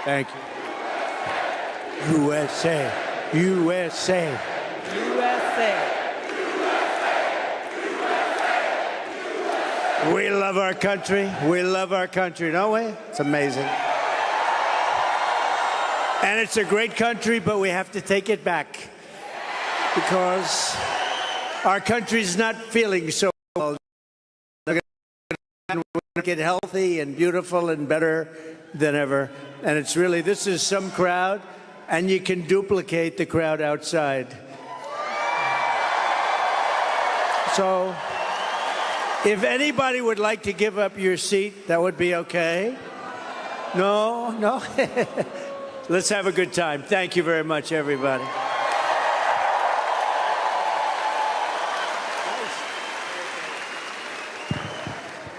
Thank you. USA, USA. USA. We love our country. We love our country, don't we? It's amazing. And it's a great country, but we have to take it back because our country's not feeling so well. We're going to get healthy and beautiful and better than ever. And it's really, this is some crowd, and you can duplicate the crowd outside. So if anybody would like to give up your seat, that would be okay. No, no. Let's have a good time. Thank you very much, everybody.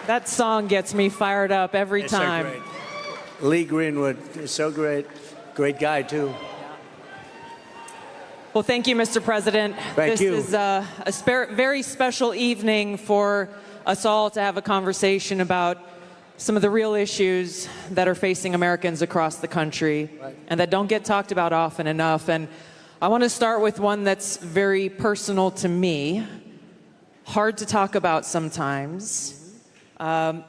That song gets me fired up every time. So great. Lee Greenwood is so great. Great guy, too. Well, thank you, Mr. President. Thank you. This is a very special evening for us all to have a conversation about some of the real issues that are facing Americans across the country, right, and that don't get talked about often enough. And I want to start with one that's very personal to me, hard to talk about sometimes.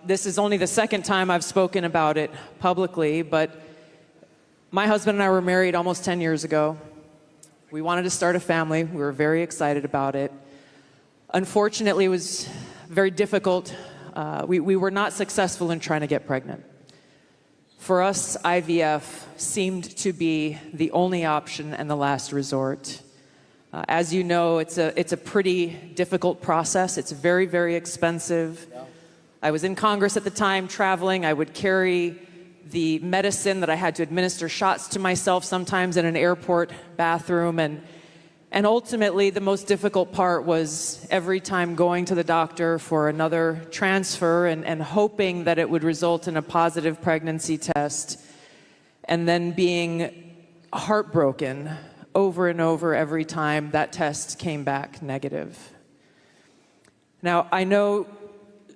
This is only the second time I've spoken about it publicly, but my husband and I were married almost 10 years ago. We wanted to start a family. We were very excited about it. Unfortunately, it was very difficult. We were not successful in trying to get pregnant. For us, IVF seemed to be the only option and the last resort. As you know, it's a pretty difficult process. It's very, very expensive. Yeah. I was in Congress at the time, traveling. I would carry the medicine that I had to administer shots to myself sometimes in an airport bathroom. And ultimately, the most difficult part was every time going to the doctor for another transfer and hoping that it would result in a positive pregnancy test, and then being heartbroken over and over every time that test came back negative. Now, I know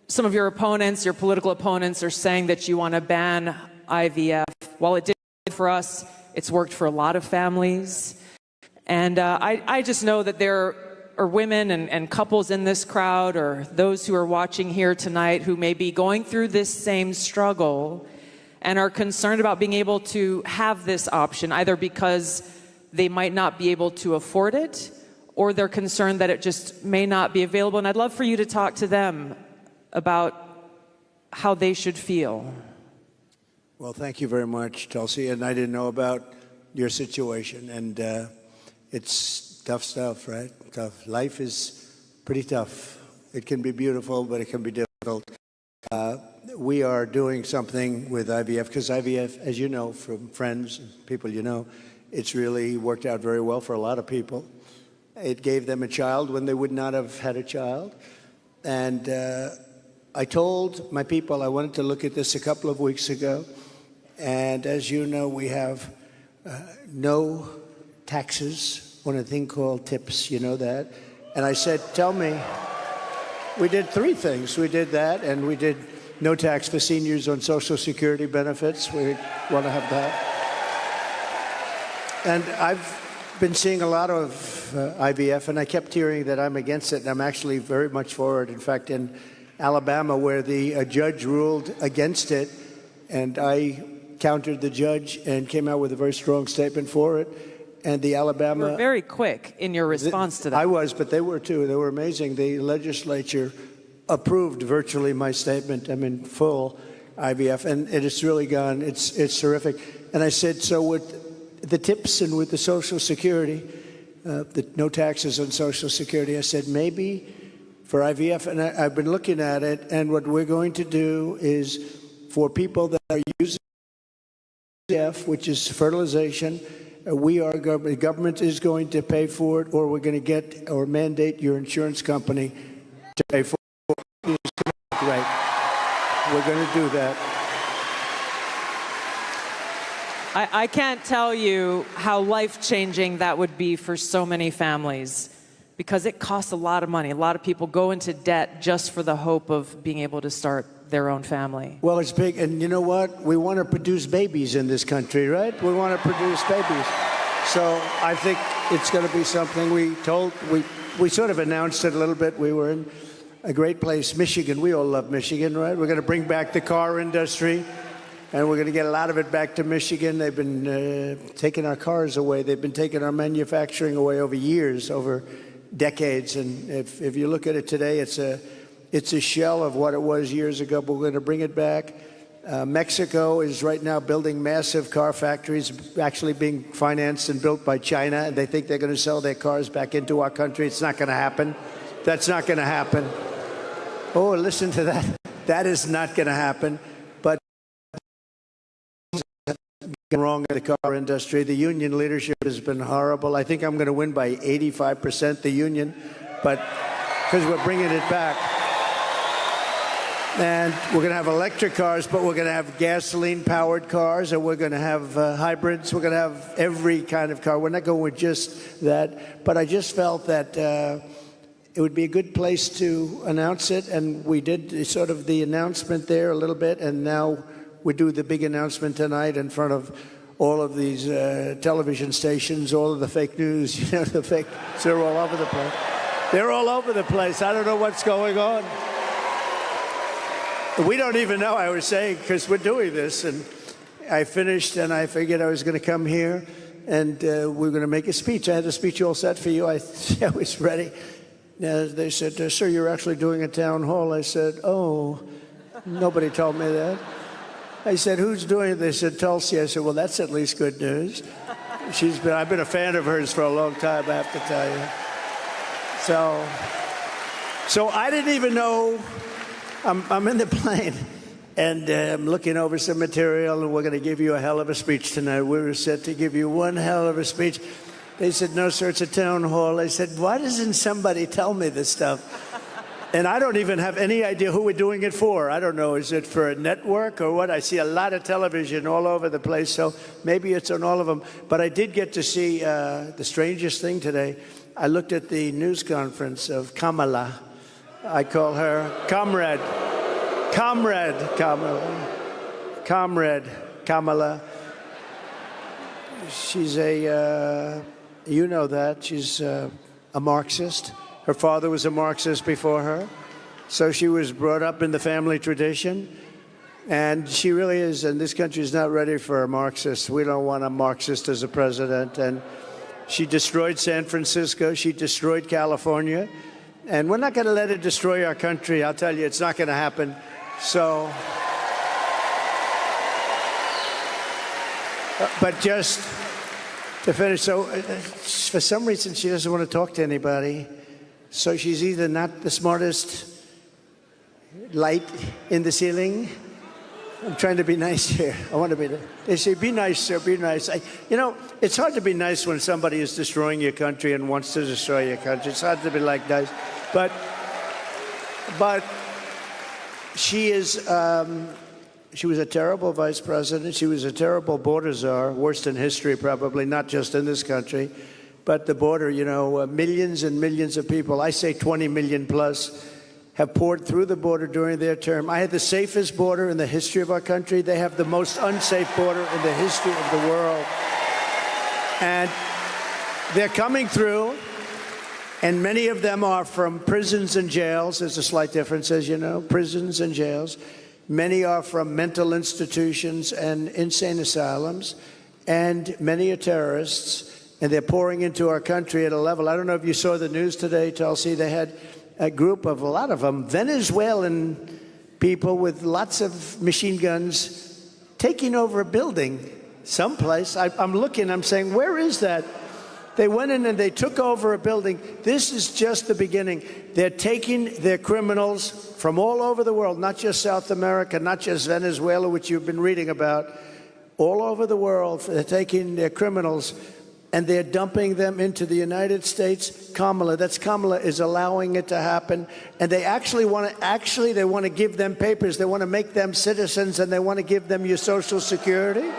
some of your opponents, your political opponents, are saying that you want to ban IVF. While it did for us, it's worked for a lot of families. And I just know that there are women and couples in this crowd, or those who are watching here tonight, who may be going through this same struggle and are concerned about being able to have this option, either because they might not be able to afford it, or they're concerned that it just may not be available. And I'd love for you to talk to them about how they should feel. Well, thank you very much, Tulsi. And I didn't know about your situation. And it's tough stuff, right? Tough. Life is pretty tough. It can be beautiful, but it can be difficult. We are doing something with IVF, because IVF, as you know from friends and people you know, it's really worked out very well for a lot of people. It gave them a child when they would not have had a child. And I told my people I wanted to look at this a couple of weeks ago. And as you know, we have no taxes on a thing called tips, you know that? And I said, tell me, we did three things. We did that, and we did no tax for seniors on Social Security benefits. We want to have that. And I've been seeing a lot of IVF, and I kept hearing that I'm against it, and I'm actually very much for it. In fact, in Alabama, where the judge ruled against it, and I countered the judge and came out with a very strong statement for it. And the Alabama... You were very quick in your response to that. I was, but they were too. They were amazing. The legislature approved virtually my statement. I'm in full IVF, and it has really gone, it's terrific. And I said, so with the tips and with the Social Security, the no taxes on Social Security, I said, maybe for IVF, and I've been looking at it, and what we're going to do is for people that are using IVF, which is fertilization, the government is going to pay for it, or we're going to get or mandate your insurance company to pay for it. Right. We're going to do that. I can't tell you how life-changing that would be for so many families, because it costs a lot of money. A lot of people go into debt just for the hope of being able to start their own family. Well, it's big. And you know what? We want to produce babies in this country, right? We want to produce babies. So I think it's going to be something we sort of announced it a little bit. We were in a great place, Michigan. We all love Michigan, right? We're going to bring back the car industry, and we're going to get a lot of it back to Michigan. They've been taking our cars away. They've been taking our manufacturing away over years, over decades. And if you look at it today, it's a shell of what it was years ago, but we're going to bring it back. Mexico is right now building massive car factories, actually being financed and built by China, and they think they're going to sell their cars back into our country. It's not going to happen. That's not going to happen. Oh, listen to that. That is not going to happen. But wrong in the car industry. The union leadership has been horrible. I think I'm going to win by 85%, the union, but because we're bringing it back. And we're going to have electric cars, but we're going to have gasoline-powered cars, and we're going to have hybrids. We're going to have every kind of car. We're not going with just that. But I just felt that it would be a good place to announce it, and we did sort of the announcement there a little bit, and now we do the big announcement tonight in front of all of these television stations, all of the fake news, you know, they're all over the place. They're all over the place. I don't know what's going on. We don't even know, I was saying, because we're doing this. And I finished, and I figured I was going to come here, and we're going to make a speech. I had a speech all set for you. I was ready. They said, sir, you're actually doing a town hall. I said, oh, nobody told me that. I said, who's doing it? They said, Tulsi. I said, well, that's at least good news. I've been a fan of hers for a long time, I have to tell you. So I didn't even know. I'm in the plane, and I'm looking over some material, and we're going to give you a hell of a speech tonight. We were set to give you one hell of a speech. They said, no, sir, it's a town hall. I said, why doesn't somebody tell me this stuff? And I don't even have any idea who we're doing it for. I don't know. Is it for a network or what? I see a lot of television all over the place, so maybe it's on all of them. But I did get to see the strangest thing today. I looked at the news conference of Kamala. I call her Comrade Kamala. She's you know that. She's a Marxist. Her father was a Marxist before her. So she was brought up in the family tradition. And she really is, and this country is not ready for a Marxist. We don't want a Marxist as a president. And she destroyed San Francisco. She destroyed California. And we're not going to let it destroy our country. I'll tell you, it's not going to happen. So, but just to finish, so for some reason she doesn't want to talk to anybody. So she's either not the smartest light in the ceiling. I'm trying to be nice here. I want to be. They say, be nice, sir, be nice. You know, it's hard to be nice when somebody is destroying your country and wants to destroy your country. It's hard to be like nice. But she is, she was a terrible vice president. She was a terrible border czar, worst in history probably, not just in this country. But the border, you know, millions and millions of people, I say 20 million plus, have poured through the border during their term. I had the safest border in the history of our country. They have the most unsafe border in the history of the world. And they're coming through, and many of them are from prisons and jails. There's a slight difference, as you know, prisons and jails. Many are from mental institutions and insane asylums, and many are terrorists, and they're pouring into our country at a level. I don't know if you saw the news today, Tulsi. They had a group of, a lot of them, Venezuelan people with lots of machine guns taking over a building someplace. I'm looking, I'm saying, where is that? They went in and they took over a building. This is just the beginning. They're taking their criminals from all over the world, not just South America, not just Venezuela, which you've been reading about, all over the world. They're taking their criminals and they're dumping them into the United States. Kamala is allowing it to happen. And they actually want to give them papers. They want to make them citizens, and they want to give them your Social Security.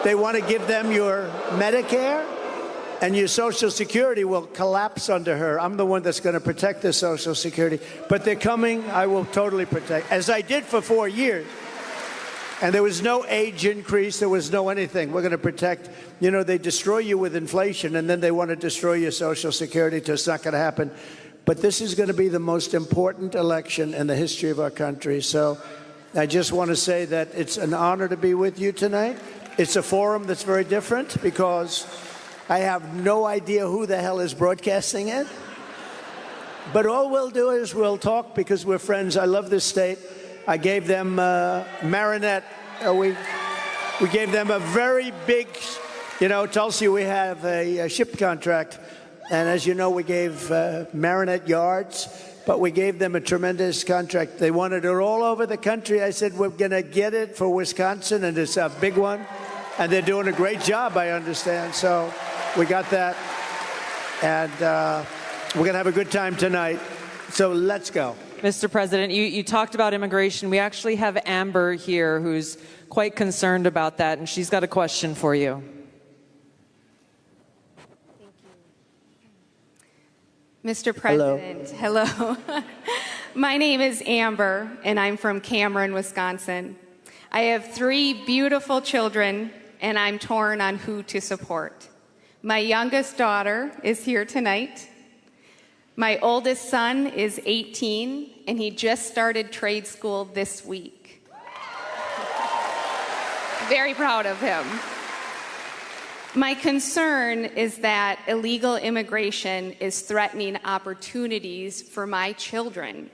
They want to give them your Medicare. And your Social Security will collapse under her. I'm the one that's going to protect the Social Security. But they're coming. I will totally protect, as I did for 4 years. And there was no age increase. There was no anything. We're going to protect. You know, they destroy you with inflation, and then they want to destroy your Social Security. So it's not going to happen. But this is going to be the most important election in the history of our country. So I just want to say that it's an honor to be with you tonight. It's a forum that's very different because I have no idea who the hell is broadcasting it. But all we'll do is we'll talk because we're friends. I love this state. I gave them Marinette. We gave them a very big, you know, Tulsi, we have a ship contract. And as you know, we gave Marinette yards, but we gave them a tremendous contract. They wanted it all over the country. I said, we're going to get it for Wisconsin, and it's a big one. And they're doing a great job, I understand. So we got that. And we're going to have a good time tonight. So let's go. Mr. President, you talked about immigration. We actually have Amber here who's quite concerned about that, and she's got a question for you. Thank you. Mr. President, hello. My name is Amber, and I'm from Cameron, Wisconsin. I have 3 beautiful children, and I'm torn on who to support. My youngest daughter is here tonight. My oldest son is 18, and he just started trade school this week. Very proud of him. My concern is that illegal immigration is threatening opportunities for my children.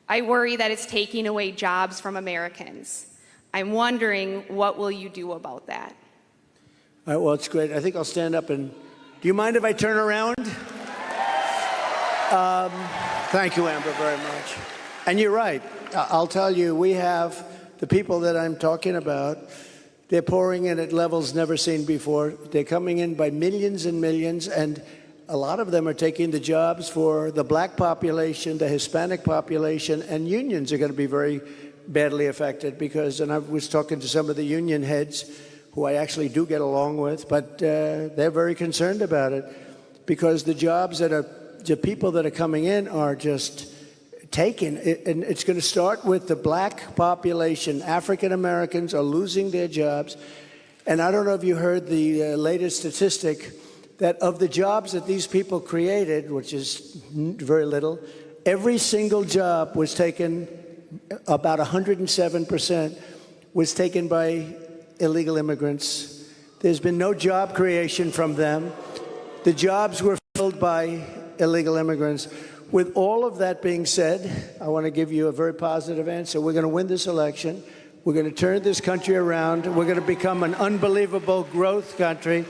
I worry that it's taking away jobs from Americans. I'm wondering, what will you do about that? All right, well, it's great. I think I'll stand up and... Do you mind if I turn around? Thank you, Amber, very much. And you're right. I'll tell you, we have the people that I'm talking about. They're pouring in at levels never seen before. They're coming in by millions and millions, and a lot of them are taking the jobs for the black population, the Hispanic population, and unions are going to be very badly affected because, and I was talking to some of the union heads who I actually do get along with, but they're very concerned about it because the jobs that are, the people that are coming in are just taken, and it's going to start with the black population. African Americans are losing their jobs, and I don't know if you heard the latest statistic that of the jobs that these people created, which is very little, every single job was taken, about 107% was taken by illegal immigrants. There's been no job creation from them. The jobs were filled by illegal immigrants. With all of that being said, I want to give you a very positive answer. We're going to win this election. We're going to turn this country around. We're going to become an unbelievable growth country.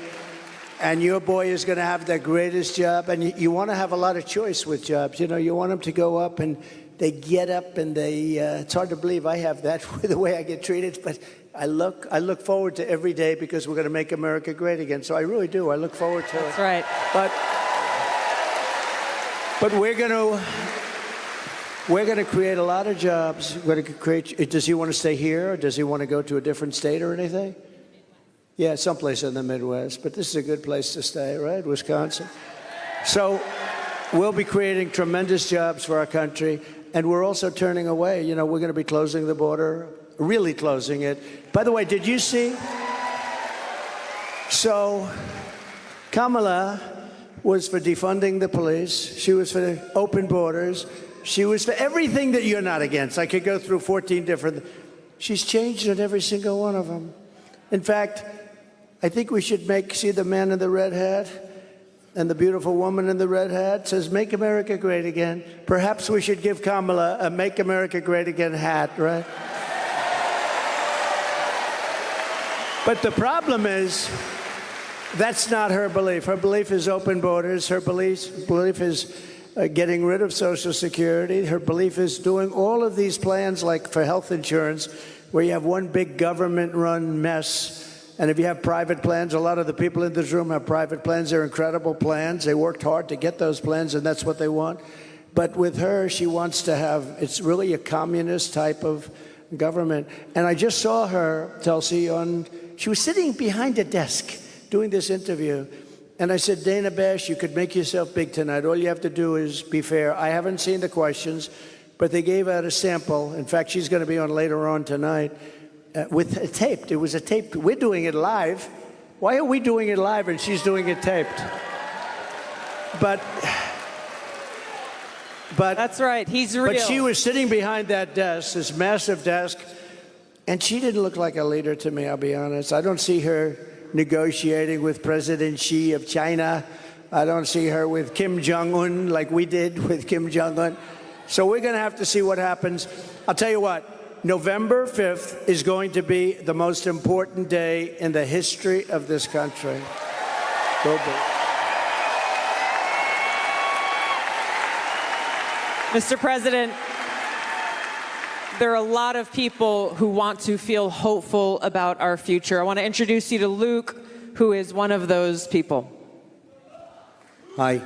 And your boy is going to have the greatest job. And you want to have a lot of choice with jobs. You know, you want them to go up and they get up and they, it's hard to believe I have that with the way I get treated. But I look forward to every day because we're going to make America great again. So I really do. I look forward to it. That's right. But we're going to create a lot of jobs. We're going to create. Does he want to stay here, or does he want to go to a different state or anything? Yeah, someplace in the Midwest. But this is a good place to stay, right? Wisconsin. So we'll be creating tremendous jobs for our country, and we're also turning away. You know, we're going to be closing the border, really closing it. By the way, did you see? So Kamala was for defunding the police. She was for the open borders. She was for everything that you're not against. I could go through 14 different. She's changed on every single one of them. In fact, I think we should see the man in the red hat and the beautiful woman in the red hat says, "Make America Great Again." Perhaps we should give Kamala a "Make America Great Again" hat, right? But the problem is, that's not her belief. Her belief is open borders. Her belief is getting rid of Social Security. Her belief is doing all of these plans, like for health insurance, where you have one big government-run mess. And if you have private plans, a lot of the people in this room have private plans. They're incredible plans. They worked hard to get those plans, and that's what they want. But with her, she wants to have, it's really a communist type of government. And I just saw her, Tulsi, she was sitting behind a desk doing this interview, And I said, Dana Bash, you could make yourself big tonight. All you have to do is be fair. I haven't seen the questions, but they gave out a sample. In fact, she's going to be on later on tonight with a taped. It was a taped. We're doing it live. Why are we doing it live and she's doing it taped? But that's right. He's real. But she was sitting behind that desk, this massive desk, and she didn't look like a leader to me, I'll be honest. I don't see her negotiating with President Xi of China. I don't see her with Kim Jong-un like we did with Kim Jong-un. So we're going to have to see what happens. I'll tell you what, November 5th is going to be the most important day in the history of this country. Go big. Mr. President, there are a lot of people who want to feel hopeful about our future. I want to introduce you to Luke, who is one of those people. Hi.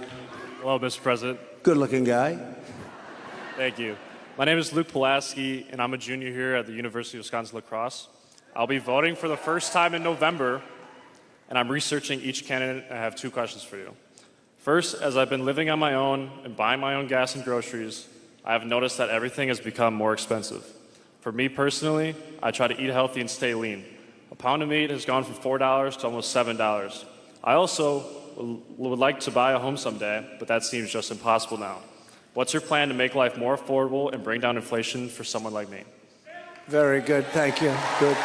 Hello, Mr. President. Good-looking guy. Thank you. My name is Luke Pulaski, and I'm a junior here at the University of Wisconsin-La Crosse. I'll be voting for the first time in November, and I'm researching each candidate. I have two questions for you. First, as I've been living on my own and buying my own gas and groceries, I have noticed that everything has become more expensive. For me personally, I try to eat healthy and stay lean. A pound of meat has gone from $4 to almost $7. I also would like to buy a home someday, but that seems just impossible now. What's your plan to make life more affordable and bring down inflation for someone like me? Very good. Thank you. Good.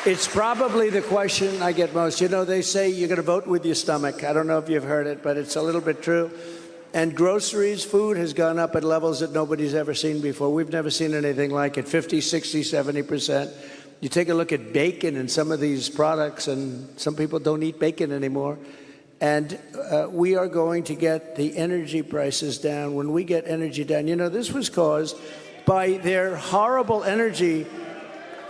It's probably the question I get most. You know, they say you're going to vote with your stomach. I don't know if you've heard it, but it's a little bit true. And groceries, food has gone up at levels that nobody's ever seen before. We've never seen anything like it, 50, 60, 70%. You take a look at bacon and some of these products, and some people don't eat bacon anymore. And we are going to get the energy prices down. When we get energy down, you know, this was caused by their horrible energy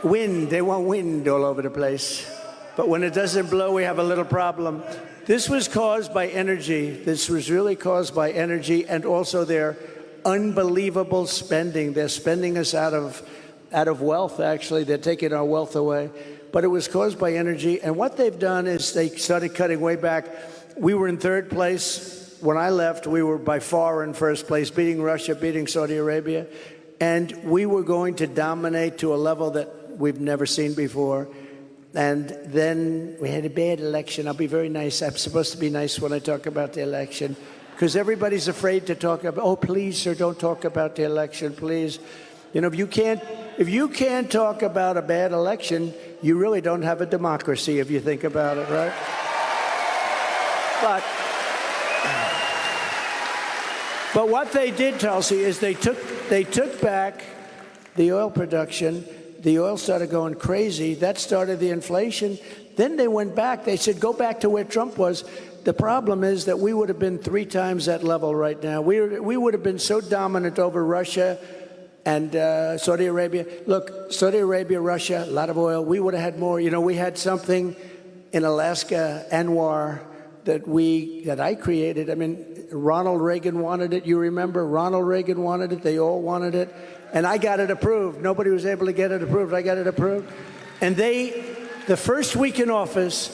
wind. They want wind all over the place. But when it doesn't blow, we have a little problem. This was caused by energy. This was really caused by energy and also their unbelievable spending. They're spending us out of wealth, actually. They're taking our wealth away. But it was caused by energy. And what they've done is they started cutting way back. We were in third place. When I left, we were by far in first place, beating Russia, beating Saudi Arabia. And we were going to dominate to a level that we've never seen before. And then we had a bad election. I'll be very nice. I'm supposed to be nice when I talk about the election, because everybody's afraid to talk about, oh, please, sir, don't talk about the election, please. You know, if you can't talk about a bad election, you really don't have a democracy if you think about it, right? But what they did, Tulsi, is they took back the oil production. The oil started going crazy. That started the inflation. Then they went back. They said, go back to where Trump was. The problem is that we would have been 3 times that level right now. We would have been so dominant over Russia and Saudi Arabia. Look, Saudi Arabia, Russia, a lot of oil. We would have had more. You know, we had something in Alaska, Anwar, that I created. I mean, Ronald Reagan wanted it. You remember? Ronald Reagan wanted it. They all wanted it. And I got it approved. Nobody was able to get it approved. I got it approved. And the first week in office,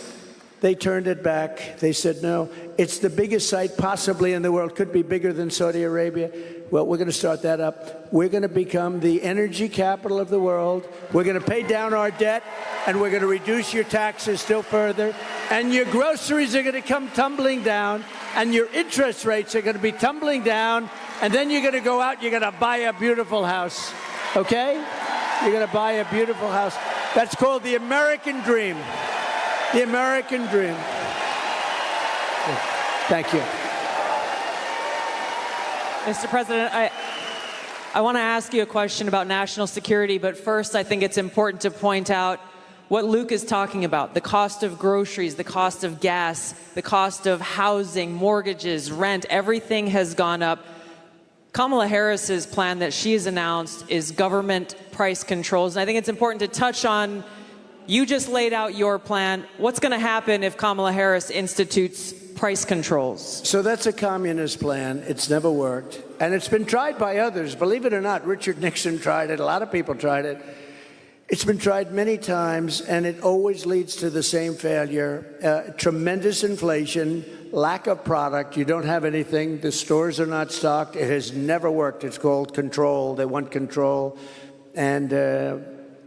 they turned it back. They said, no, it's the biggest site possibly in the world. Could be bigger than Saudi Arabia. Well, we're going to start that up. We're going to become the energy capital of the world. We're going to pay down our debt, and we're going to reduce your taxes still further. And your groceries are going to come tumbling down, and your interest rates are going to be tumbling down. And then you're going to go out, you're going to buy a beautiful house, okay? You're going to buy a beautiful house. That's called the American dream. The American dream. Thank you. Mr. President, I want to ask you a question about national security, but first I think it's important to point out what Luke is talking about: the cost of groceries, the cost of gas, the cost of housing, mortgages, rent, everything has gone up. Kamala Harris's plan that she has announced is government price controls. And I think it's important to touch on, you just laid out your plan. What's going to happen if Kamala Harris institutes price controls? So that's a communist plan. It's never worked. And it's been tried by others. Believe it or not, Richard Nixon tried it. A lot of people tried it. It's been tried many times, and it always leads to the same failure. Tremendous inflation, lack of product. You don't have anything. The stores are not stocked. It has never worked. It's called control. They want control. And,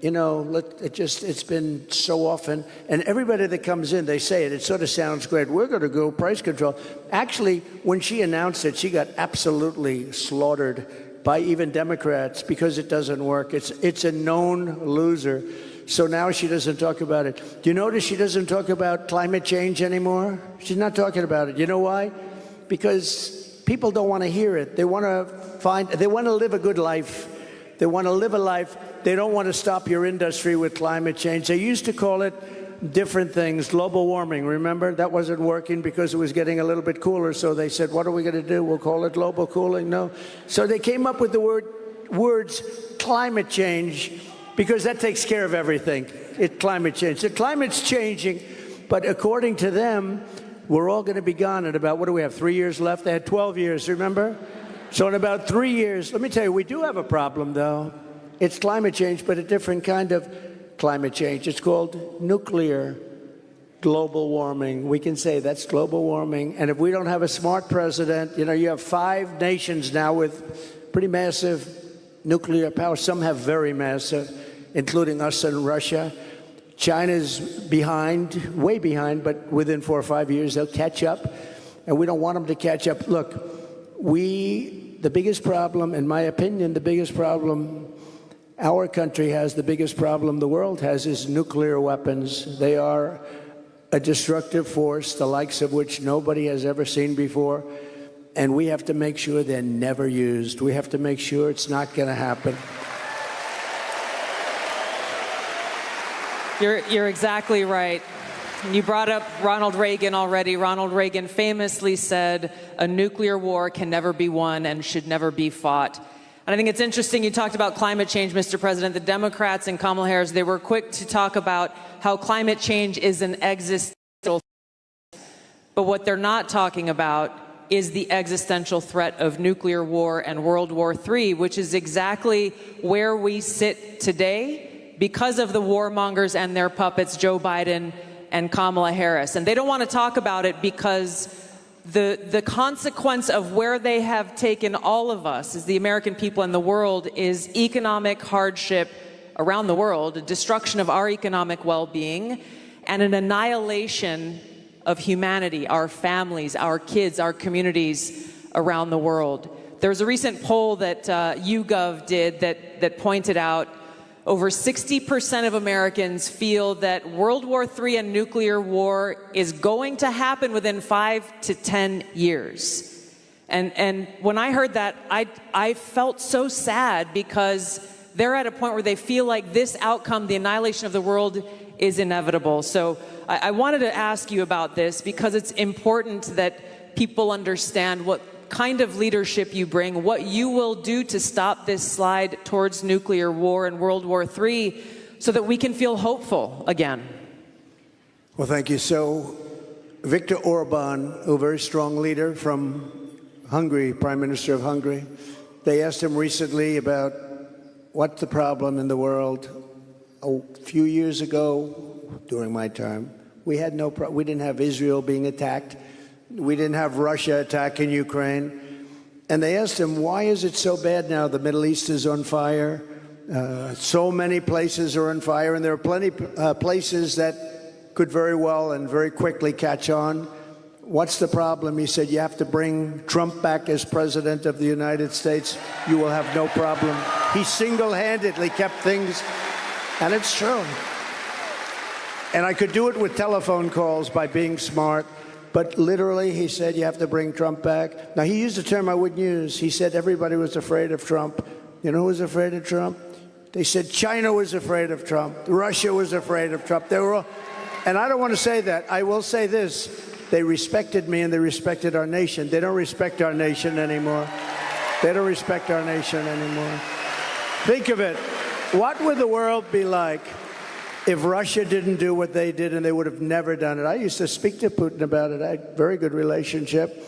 it's been so often. And everybody that comes in, they say it. It sort of sounds great. We're going to go price control. Actually, when she announced it, she got absolutely slaughtered by even Democrats because it doesn't work. It's a known loser. So now she doesn't talk about it. Do you notice she doesn't talk about climate change anymore? She's not talking about it. You know why? Because people don't want to hear it. They want to live a good life. They want to live a life. They don't want to stop your industry with climate change. They used to call it different things, global warming. Remember, that wasn't working because it was getting a little bit cooler. So they said, what are we going to do? We'll call it global cooling. No. So they came up with the words climate change because that takes care of everything. Climate change. The climate's changing, but according to them, we're all going to be gone in about, what do we have, 3 years left? They had 12 years, remember? So in about 3 years, let me tell you, we do have a problem, though. It's climate change, but a different kind of climate change. It's called nuclear global warming. We can say that's global warming. And if we don't have a smart president, you have 5 nations now with pretty massive nuclear power. Some have very massive, including us and Russia. China's behind, way behind, but within 4 or 5 years, they'll catch up. And we don't want them to catch up. Look, the biggest problem, in my opinion, the biggest problem our country has, the biggest problem the world has, is nuclear weapons. They are a destructive force, the likes of which nobody has ever seen before. And we have to make sure they're never used. We have to make sure it's not going to happen. You're exactly right. You brought up Ronald Reagan already. Ronald Reagan famously said, a nuclear war can never be won and should never be fought. And I think it's interesting you talked about climate change, Mr. President. The Democrats and Kamala Harris, they were quick to talk about how climate change is an existential threat. But what they're not talking about is the existential threat of nuclear war and World War III, which is exactly where we sit today because of the warmongers and their puppets, Joe Biden and Kamala Harris. And they don't want to talk about it because the consequence of where they have taken all of us as the American people and the world is economic hardship around the world, a destruction of our economic well-being, and an annihilation of humanity, our families, our kids, our communities around the world. There was a recent poll that YouGov did that pointed out over 60% of Americans feel that World War III and nuclear war is going to happen within 5 to 10 years. And when I heard that, I felt so sad because they're at a point where they feel like this outcome, the annihilation of the world, is inevitable. So I wanted to ask you about this because it's important that people understand what kind of leadership you bring, what you will do to stop this slide towards nuclear war and World War III so that we can feel hopeful again. Well, thank you. So Viktor Orban, a very strong leader from Hungary, Prime Minister of Hungary, they asked him recently about what's the problem in the world. A few years ago, during my time, we didn't have Israel being attacked. We didn't have Russia attacking Ukraine. And they asked him, why is it so bad now? The Middle East is on fire. So many places are on fire, and there are plenty places that could very well and very quickly catch on. What's the problem? He said, you have to bring Trump back as president of the United States. You will have no problem. He single-handedly kept things, and it's true. And I could do it with telephone calls by being smart. But literally, he said, you have to bring Trump back. Now, he used a term I wouldn't use. He said everybody was afraid of Trump. You know who was afraid of Trump? They said China was afraid of Trump. Russia was afraid of Trump. They were all, and I don't want to say that. I will say this. They respected me and they respected our nation. They don't respect our nation anymore. They don't respect our nation anymore. Think of it. What would the world be like if Russia didn't do what they did, and they would have never done it? I used to speak to Putin about it. I had a very good relationship.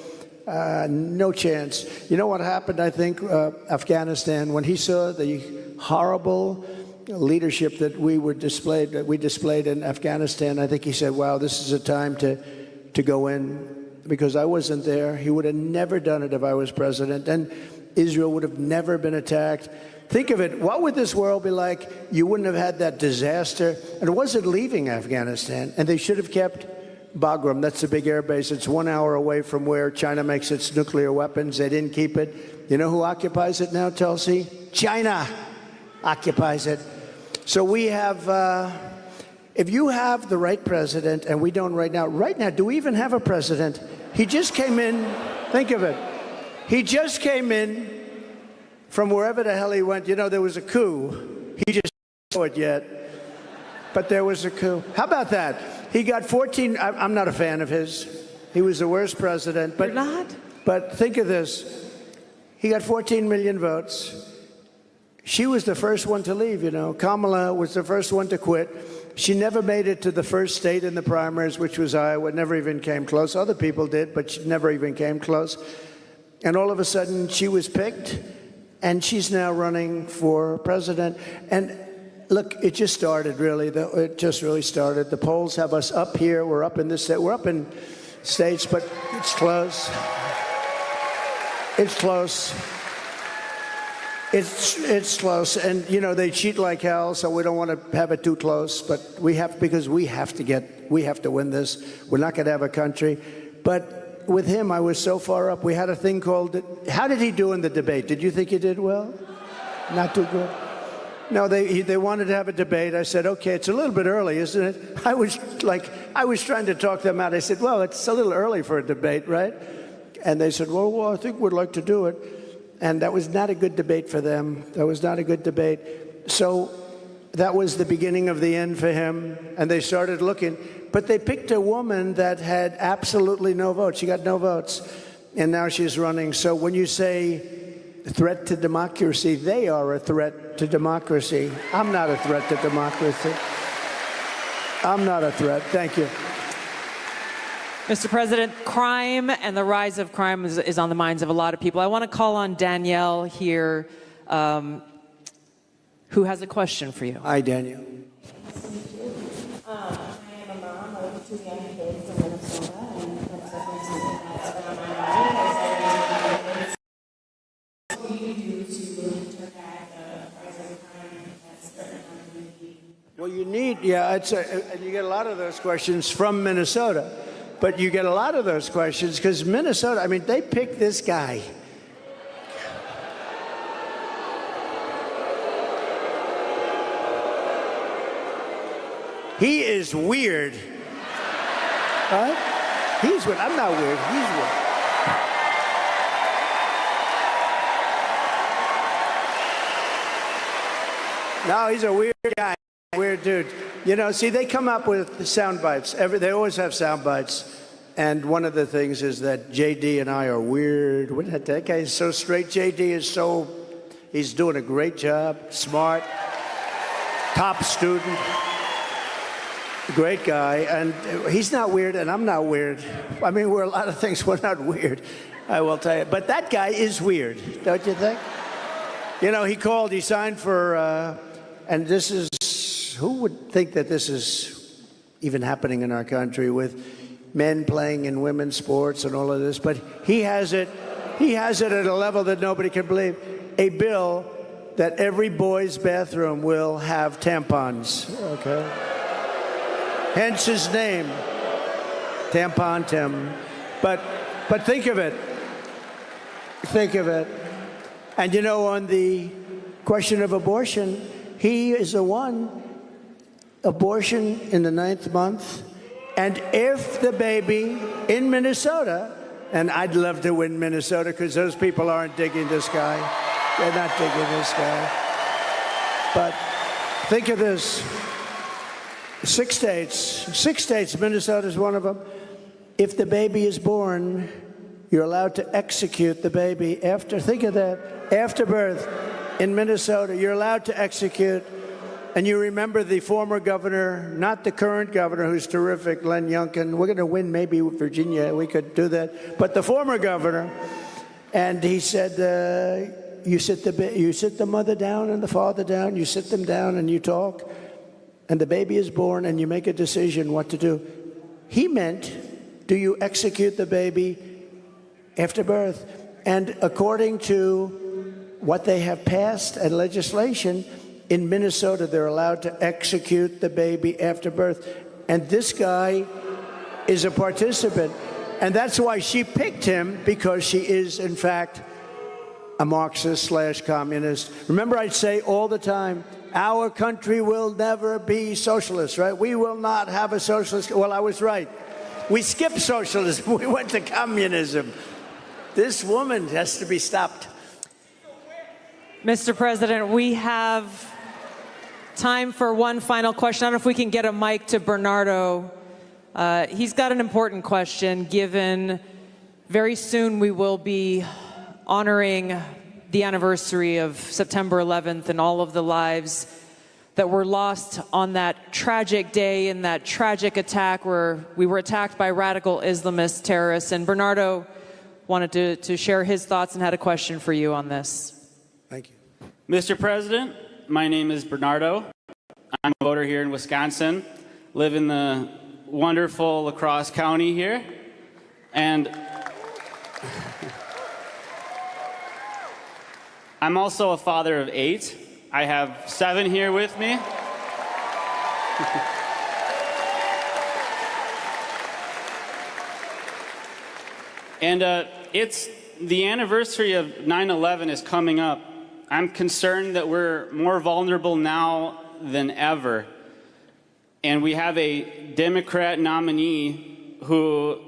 No chance. You know what happened, I think, Afghanistan, when he saw the horrible leadership that we displayed in Afghanistan. I think he said, wow, this is a time to go in, because I wasn't there. He would have never done it if I was president, and Israel would have never been attacked. Think of it. What would this world be like? You wouldn't have had that disaster. And it wasn't leaving Afghanistan. And they should have kept Bagram. That's the big air base. It's 1 hour away from where China makes its nuclear weapons. They didn't keep it. You know who occupies it now, Tulsi? China occupies it. So we have, if you have the right president, and we don't right now, do we even have a president? He just came in. Think of it. He just came in from wherever the hell he went. You know, there was a coup. He just didn't know it yet. But there was a coup. How about that? He got 14. I'm not a fan of his. He was the worst president. But, You're not? But think of this. He got 14 million votes. She was the first one to leave, you know. Kamala was the first one to quit. She never made it to the first state in the primaries, which was Iowa. Never even came close. Other people did, but she never even came close. And all of a sudden, she was picked. And she's now running for president. And look, it just started, really. It just really started. The polls have us up here. We're up in this state. We're up in states, but it's close. It's close. It's close. And, you know, they cheat like hell, so we don't want to have it too close. But we have, because we have to win this. We're not going to have a country. But with him, I was so far up. We had a thing called, how did he do in the debate? Did you think he did well? Not too good? No, they wanted to have a debate. I said, okay, it's a little bit early, isn't it? I was trying to talk them out. I said, well, it's a little early for a debate, right? And they said, well, I think we'd like to do it. And that was not a good debate for them. That was not a good debate. So that was the beginning of the end for him. And they started looking. But they picked a woman that had absolutely no votes. She got no votes. And now she's running. So when you say threat to democracy, they are a threat to democracy. I'm not a threat to democracy. I'm not a threat. Thank you. Mr. President, crime and the rise of crime is on the minds of a lot of people. I want to call on Danielle here, who has a question for you. Hi, Danielle. I am a mom of 2 young kids in Minnesota, and that's definitely something that's been on my mind. What do you do to combat the rise of crime that's threatening our community? Well, you need, and you get a lot of those questions from Minnesota. But you get a lot of those questions because Minnesota, I mean, they picked this guy. He is weird. Right? He's weird. I'm not weird. He's weird. No, he's a weird guy. Weird dude. You know, see, they come up with sound bites. They always have sound bites. And one of the things is that JD and I are weird. That guy is so straight. JD is he's doing a great job. Smart. Top student. Great guy. And he's not weird, and I'm not weird. I mean, we're a lot of things. We're not weird, I will tell you. But that guy is weird, don't you think? You know, he signed for, and this is, who would think that this is even happening in our country with men playing in women's sports and all of this? But he has it at a level that nobody can believe. A bill that every boy's bathroom will have tampons, okay? Hence his name, Tampon Tim. But think of it. Think of it. And you know, on the question of abortion, he is the one. Abortion in the 9th month. And if the baby in Minnesota, and I'd love to win Minnesota because those people aren't digging this guy. They're not digging this guy. But think of this. 6 states, Minnesota's one of them. If the baby is born, you're allowed to execute the baby think of that, after birth in Minnesota, you're allowed to execute. And you remember the former governor, not the current governor, who's terrific, Len Youngkin. We're going to win maybe with Virginia. We could do that. But the former governor, and he said, you sit the mother down and the father down, you sit them down and you talk, and the baby is born and you make a decision what to do. He meant, do you execute the baby after birth? And according to what they have passed and legislation, in Minnesota, they're allowed to execute the baby after birth. And this guy is a participant. And that's why she picked him, because she is, in fact, a Marxist/communist. Remember, I'd say all the time, our country will never be socialist, right? We will not have a socialist. Well, I was right. We skipped socialism. We went to communism. This woman has to be stopped. Mr. President, we have time for one final question. I don't know if we can get a mic to Bernardo. He's got an important question, given very soon we will be honoring the anniversary of September 11th and all of the lives that were lost on that tragic day and that tragic attack where we were attacked by radical Islamist terrorists. And Bernardo wanted to share his thoughts and had a question for you on this. Thank you. Mr. President, my name is Bernardo. I'm a voter here in Wisconsin, live in the wonderful La Crosse County here, and I'm also a father of 8. I have 7 here with me. And it's the anniversary of 9/11 is coming up. I'm concerned that we're more vulnerable now than ever. And we have a Democrat nominee who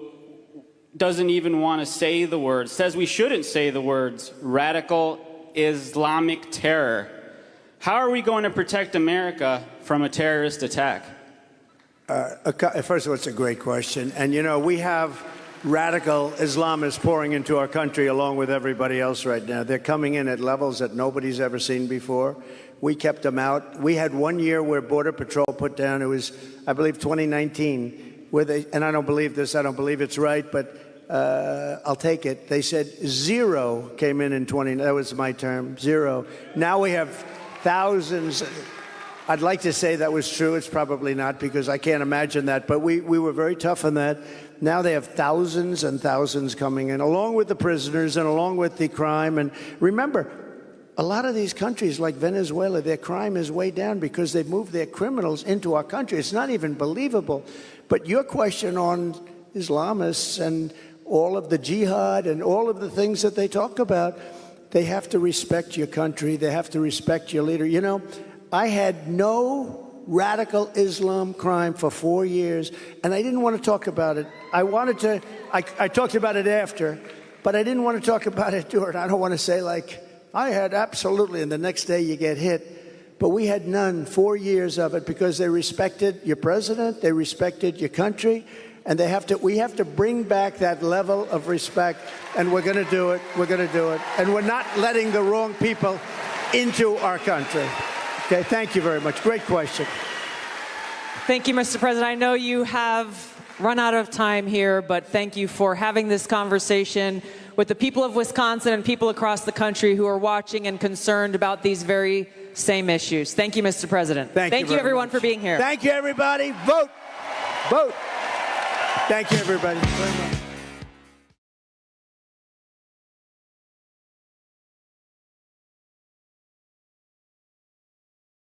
doesn't even want to say the words, says we shouldn't say the words, radical Islamic terror. How are we going to protect America from a terrorist attack? First of all, it's a great question. And, you know, we have radical Islamists pouring into our country along with everybody else right now. They're coming in at levels that nobody's ever seen before. We kept them out. We had 1 year where Border Patrol put down, it was, I believe, 2019, where they, and I don't believe this, I don't believe it's right, but I'll take it. They said 0 came in 20, that was my term, 0. Now we have thousands. I'd like to say that was true. It's probably not, because I can't imagine that. But we were very tough on that. Now they have thousands and thousands coming in, along with the prisoners and along with the crime. And remember, a lot of these countries like Venezuela, their crime is way down because they've moved their criminals into our country. It's not even believable. But your question on Islamists and all of the jihad and all of the things that they talk about, they have to respect your country. They have to respect your leader. You know, I had no radical Islam crime for 4 years, and I didn't want to talk about it. I talked about it after, but I didn't want to talk about it during. I don't want to say, like, I had absolutely, and the next day you get hit. But we had none, 4 years of it, because they respected your president, they respected your country, and we have to bring back that level of respect, and we're going to do it. We're going to do it. And we're not letting the wrong people into our country. Okay, thank you very much. Great question. Thank you, Mr. President. I know you have run out of time here, but thank you for having this conversation with the people of Wisconsin and people across the country who are watching and concerned about these very same issues. Thank you, Mr. President. Thank you everyone, for being here. Thank you, everybody. Vote. Vote. Thank you, everybody, very much.